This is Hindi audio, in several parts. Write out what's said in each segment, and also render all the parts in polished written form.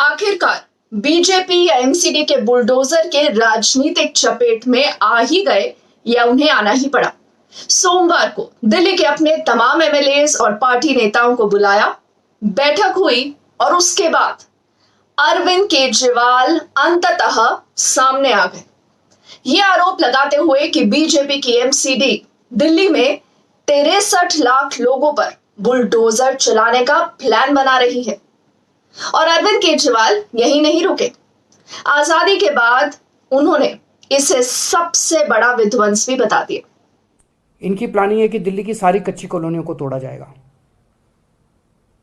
आखिरकार बीजेपी या एमसीडी के बुलडोजर के राजनीतिक चपेट में आ ही गए या उन्हें आना ही पड़ा। सोमवार को दिल्ली के अपने तमाम एमएलएज और पार्टी नेताओं को बुलाया, बैठक हुई और उसके बाद अरविंद केजरीवाल अंततः सामने आ गए, ये आरोप लगाते हुए कि बीजेपी की एमसीडी दिल्ली में 63 लाख लोगों पर बुलडोजर चलाने का प्लान बना रही है। और अरविंद केजरीवाल यही नहीं रुके, आजादी के बाद उन्होंने इसे सबसे बड़ा विध्वंस भी बता दिया। इनकी प्लानिंग है कि दिल्ली की सारी कच्ची कॉलोनियों को तोड़ा जाएगा।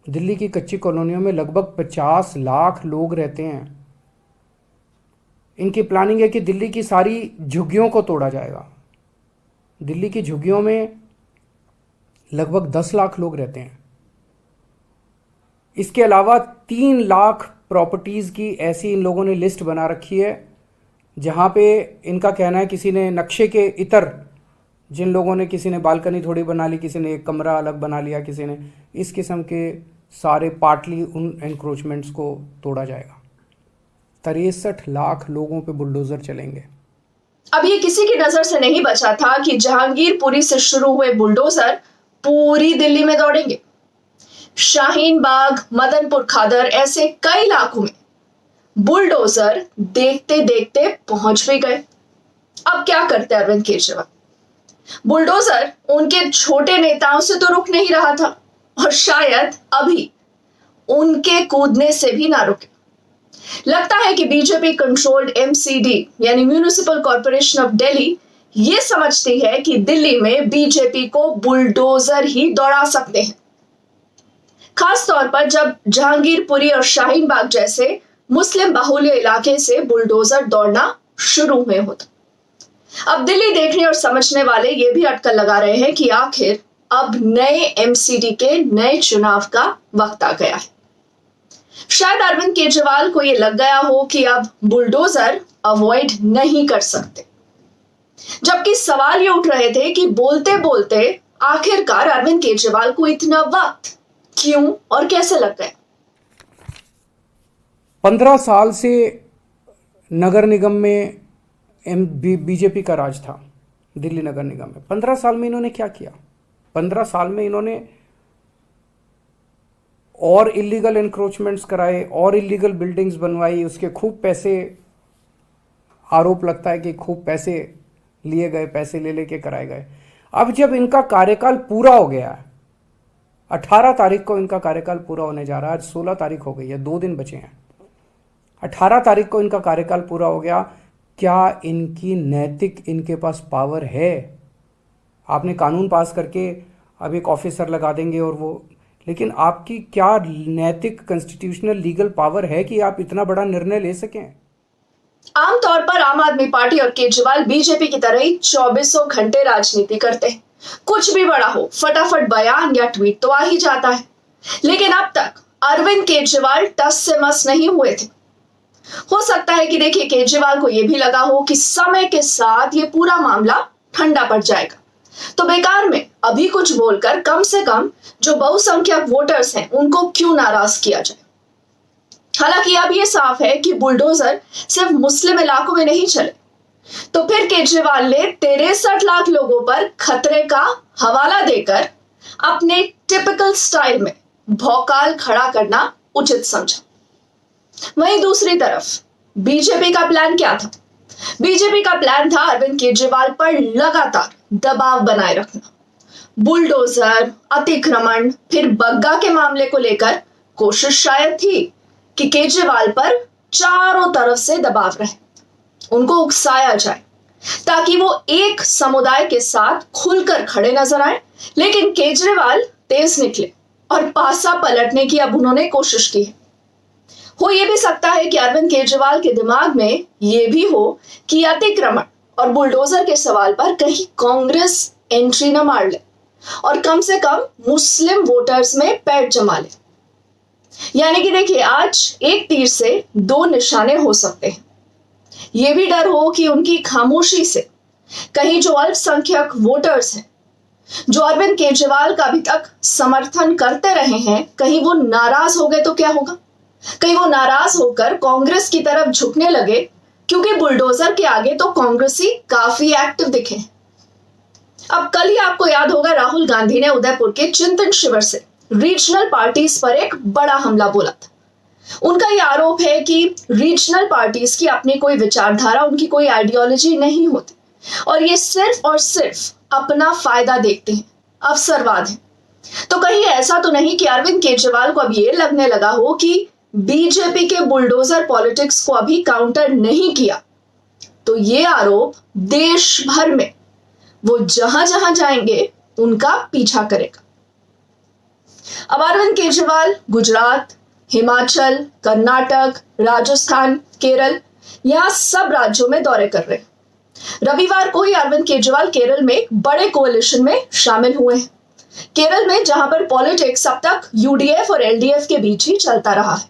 दिल्ली की कच्ची कॉलोनियों में लगभग 50 लाख लोग रहते हैं। इनकी प्लानिंग है कि दिल्ली की सारी झुग्गियों को तोड़ा जाएगा। दिल्ली की झुग्गियों में लगभग 10 लाख लोग रहते हैं। इसके अलावा 3 लाख प्रॉपर्टीज़ की ऐसी इन लोगों ने लिस्ट बना रखी है जहाँ पे इनका कहना है किसी ने नक्शे के इतर, जिन लोगों ने, किसी ने बालकनी थोड़ी बना ली, किसी ने एक कमरा अलग बना लिया, किसी ने इस किस्म के सारे पार्टली उन एनक्रोचमेंट्स को तोड़ा जाएगा। 63 लाख लोगों पे बुलडोजर चलेंगे। अब ये किसी की नजर से नहीं बचा था कि जहांगीरपुरी से शुरू हुए बुलडोजर पूरी दिल्ली में दौड़ेंगे। शाहीन बाग, मदनपुर खादर, ऐसे कई इलाकों में बुलडोजर देखते देखते पहुंच भी गए। अब क्या करते अरविंद केजरीवाल? बुलडोजर उनके छोटे नेताओं से तो रुक नहीं रहा था और शायद अभी उनके कूदने से भी ना रुके। लगता है कि बीजेपी कंट्रोल्ड एमसीडी यानी म्यूनिसिपल कॉर्पोरेशन ऑफ दिल्ली ये समझती है कि दिल्ली में बीजेपी को बुलडोजर ही दौड़ा सकते हैं, खास तौर पर जब जहांगीरपुरी और शाहीन बाग जैसे मुस्लिम बाहुल्य इलाके से बुलडोजर दौड़ना शुरू हुए होता। अब दिल्ली देखने और समझने वाले ये भी अटकल लगा रहे हैं कि आखिर अब नए एमसीडी के नए चुनाव का वक्त आ गया है। शायद अरविंद केजरीवाल को यह लग गया हो कि अब बुलडोजर अवॉइड नहीं कर सकते, जबकि सवाल ये उठ रहे थे कि बोलते बोलते आखिरकार अरविंद केजरीवाल को इतना वक्त क्यों और कैसे लग गया? 15 साल से नगर निगम में बीजेपी का राज था। दिल्ली नगर निगम में 15 साल में इन्होंने क्या किया? 15 साल में इन्होंने और इलीगल एनक्रोचमेंट्स कराए और इलीगल बिल्डिंग्स बनवाई, उसके खूब पैसे, आरोप लगता है कि खूब पैसे लिए गए, पैसे ले लेके कराए गए। अब जब इनका कार्यकाल पूरा हो गया है, 18 तारीख को इनका कार्यकाल पूरा होने जा रहा है, आज 16 तारीख हो गई है, 2 दिन बचे हैं। 18 तारीख को इनका कार्यकाल पूरा हो गया। क्या इनकी नैतिक, इनके पास पावर है? आपने कानून पास करके अब एक ऑफिसर लगा देंगे और वो, लेकिन आपकी क्या नैतिक कॉन्स्टिट्यूशनल लीगल पावर है कि आप इतना बड़ा निर्णय ले सकें? आमतौर पर आम आदमी पार्टी और केजरीवाल बीजेपी की तरह ही 24 घंटे राजनीति करते हैं। कुछ भी बड़ा हो, फटाफट बयान या ट्वीट तो आ ही जाता है। लेकिन अब तक अरविंद केजरीवाल टस से मस नहीं हुए थे। हो सकता है कि देखिए केजरीवाल को यह भी लगा हो कि समय के साथ ये पूरा मामला ठंडा पड़ जाएगा, तो बेकार में अभी कुछ बोलकर कम से कम जो बहुसंख्यक वोटर्स हैं उनको क्यों नाराज किया जाए। हालांकि अब यह साफ है कि बुलडोजर सिर्फ मुस्लिम इलाकों में नहीं चले, तो फिर केजरीवाल ने 63 लाख लोगों पर खतरे का हवाला देकर अपने टिपिकल स्टाइल में भौकाल खड़ा करना उचित समझा। वहीं दूसरी तरफ बीजेपी का प्लान क्या था? बीजेपी का प्लान था अरविंद केजरीवाल पर लगातार दबाव बनाए रखना। बुलडोजर, अतिक्रमण, फिर बग्गा के मामले को लेकर कोशिश शायद थी कि केजरीवाल पर चारों तरफ से दबाव रहे, उनको उकसाया जाए ताकि वो एक समुदाय के साथ खुलकर खड़े नजर आए। लेकिन केजरीवाल तेज निकले और पासा पलटने की अब उन्होंने कोशिश की है। हो ये भी सकता है कि अरविंद केजरीवाल के दिमाग में ये भी हो कि अतिक्रमण और बुलडोजर के सवाल पर कहीं कांग्रेस एंट्री न मार ले और कम से कम मुस्लिम वोटर्स में पैर जमा ले। यानी कि देखिए, आज एक तीर से 2 निशाने हो सकते हैं। यह भी डर हो कि उनकी खामोशी से कहीं जो अल्पसंख्यक वोटर्स हैं, जो अरविंद केजरीवाल का अभी तक समर्थन करते रहे हैं, कहीं वो नाराज हो गए तो क्या होगा। कहीं वो नाराज होकर कांग्रेस की तरफ झुकने लगे, क्योंकि बुलडोजर के आगे तो कांग्रेसी काफी एक्टिव दिखे। अब कल ही आपको याद होगा, राहुल गांधी ने उदयपुर के चिंतन शिविर से रीजनल पार्टीज पर एक बड़ा हमला बोला था। उनका यह आरोप है कि रीजनल पार्टीज की अपनी कोई विचारधारा, उनकी कोई आइडियोलॉजी नहीं होती और ये सिर्फ और सिर्फ अपना फायदा देखते हैं, अवसरवाद है। तो कहीं ऐसा तो नहीं कि अरविंद केजरीवाल को अब ये लगने लगा हो कि बीजेपी के बुलडोजर पॉलिटिक्स को अभी काउंटर नहीं किया तो ये आरोप देश भर में वो जहां जहां जाएंगे उनका पीछा करेगा। अब अरविंद केजरीवाल गुजरात, हिमाचल, कर्नाटक, राजस्थान, केरल, यहां सब राज्यों में दौरे कर रहे हैं। रविवार को ही अरविंद केजरीवाल केरल में एक बड़े कोalition में शामिल हुए हैं। केरल में जहां पर पॉलिटिक्स अब तक यूडीएफ और एलडीएफ के बीच ही चलता रहा है।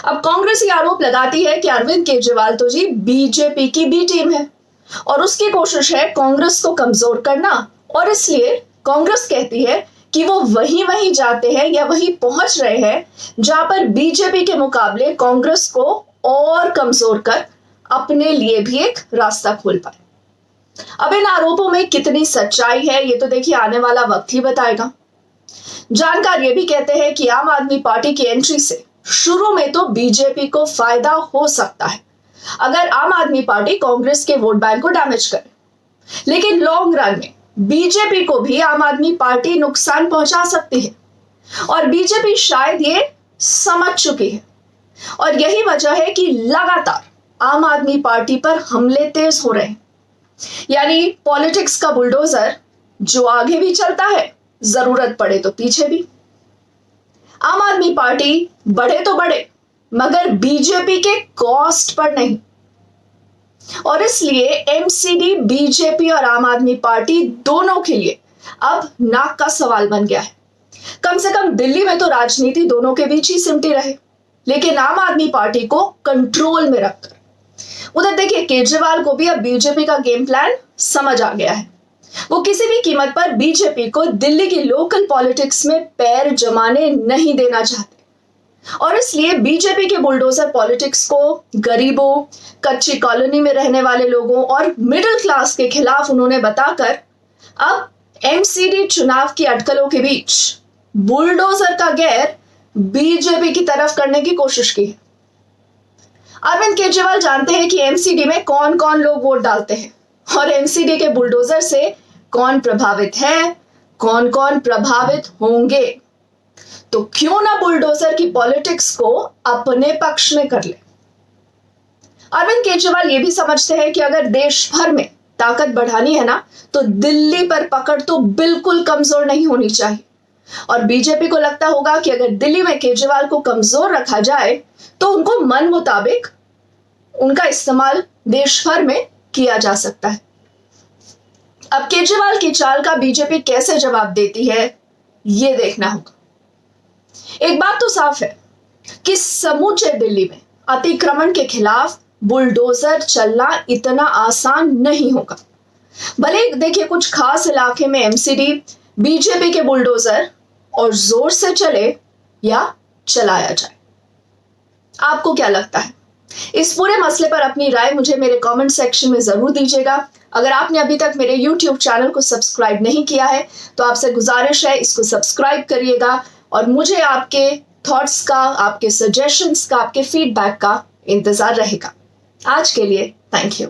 अब कांग्रेस ये आरोप लगाती है कि अरविंद केजरीवाल तो जी बीजेपी की बी टीम है और उसकी कोशिश है कांग्रेस को कमजोर करना, और इसलिए कांग्रेस कहती है कि वो वहीं जाते हैं या वहीं पहुंच रहे हैं जहां पर बीजेपी के मुकाबले कांग्रेस को और कमजोर कर अपने लिए भी एक रास्ता खोल पाए। अब इन आरोपों में कितनी सच्चाई है ये तो देखिए आने वाला वक्त ही बताएगा। जानकार ये भी कहते हैं कि आम आदमी पार्टी की एंट्री से शुरू में तो बीजेपी को फायदा हो सकता है अगर आम आदमी पार्टी कांग्रेस के वोट बैंक को डैमेज करे, लेकिन लॉन्ग रन में बीजेपी को भी आम आदमी पार्टी नुकसान पहुंचा सकती है और बीजेपी शायद ये समझ चुकी है और यही वजह है कि लगातार आम आदमी पार्टी पर हमले तेज हो रहे हैं। यानी पॉलिटिक्स का बुलडोजर जो आगे भी चलता है, जरूरत पड़े तो पीछे भी। आम आदमी पार्टी बढ़े तो बढ़े मगर बीजेपी के कॉस्ट पर नहीं, और इसलिए एमसीडी बीजेपी और आम आदमी पार्टी दोनों के लिए अब नाक का सवाल बन गया है। कम से कम दिल्ली में तो राजनीति दोनों के बीच ही सिमटी रहे, लेकिन आम आदमी पार्टी को कंट्रोल में रखकर उधर देखिए केजरीवाल को भी अब बीजेपी का गेम प्लान समझ आ गया है। वो किसी भी कीमत पर बीजेपी को दिल्ली की लोकल पॉलिटिक्स में पैर जमाने नहीं देना चाहते और इसलिए बीजेपी के बुलडोजर पॉलिटिक्स को गरीबों, कच्ची कॉलोनी में रहने वाले लोगों और मिडिल क्लास के खिलाफ उन्होंने बताकर अब एमसीडी चुनाव की अटकलों के बीच बुलडोजर का गैर बीजेपी की तरफ करने की कोशिश की है। अरविंद केजरीवाल जानते हैं कि एमसीडी में कौन कौन लोग वोट डालते हैं और एमसीडी के बुलडोजर से कौन प्रभावित है, कौन कौन प्रभावित होंगे, तो क्यों ना बुलडोजर की पॉलिटिक्स को अपने पक्ष में कर ले। अरविंद केजरीवाल ये भी समझते हैं कि अगर देश भर में ताकत बढ़ानी है ना तो दिल्ली पर पकड़ तो बिल्कुल कमजोर नहीं होनी चाहिए, और बीजेपी को लगता होगा कि अगर दिल्ली में केजरीवाल को कमजोर रखा जाए तो उनको मन मुताबिक उनका इस्तेमाल देश भर में किया जा सकता है। अब केजरीवाल की चाल का बीजेपी कैसे जवाब देती है ये देखना होगा। एक बात तो साफ है कि समूचे दिल्ली में अतिक्रमण के खिलाफ बुलडोजर चलना इतना आसान नहीं होगा। भले देखिए कुछ खास इलाके में एमसीडी बीजेपी के बुलडोजर और जोर से चले या चलाया जाए। आपको क्या लगता है? इस पूरे मसले पर अपनी राय मुझे मेरे कमेंट सेक्शन में जरूर दीजिएगा। अगर आपने अभी तक मेरे YouTube चैनल को सब्सक्राइब नहीं किया है तो आपसे गुजारिश है इसको सब्सक्राइब करिएगा और मुझे आपके थॉट्स का, आपके सजेशंस का, आपके फीडबैक का इंतजार रहेगा। आज के लिए थैंक यू।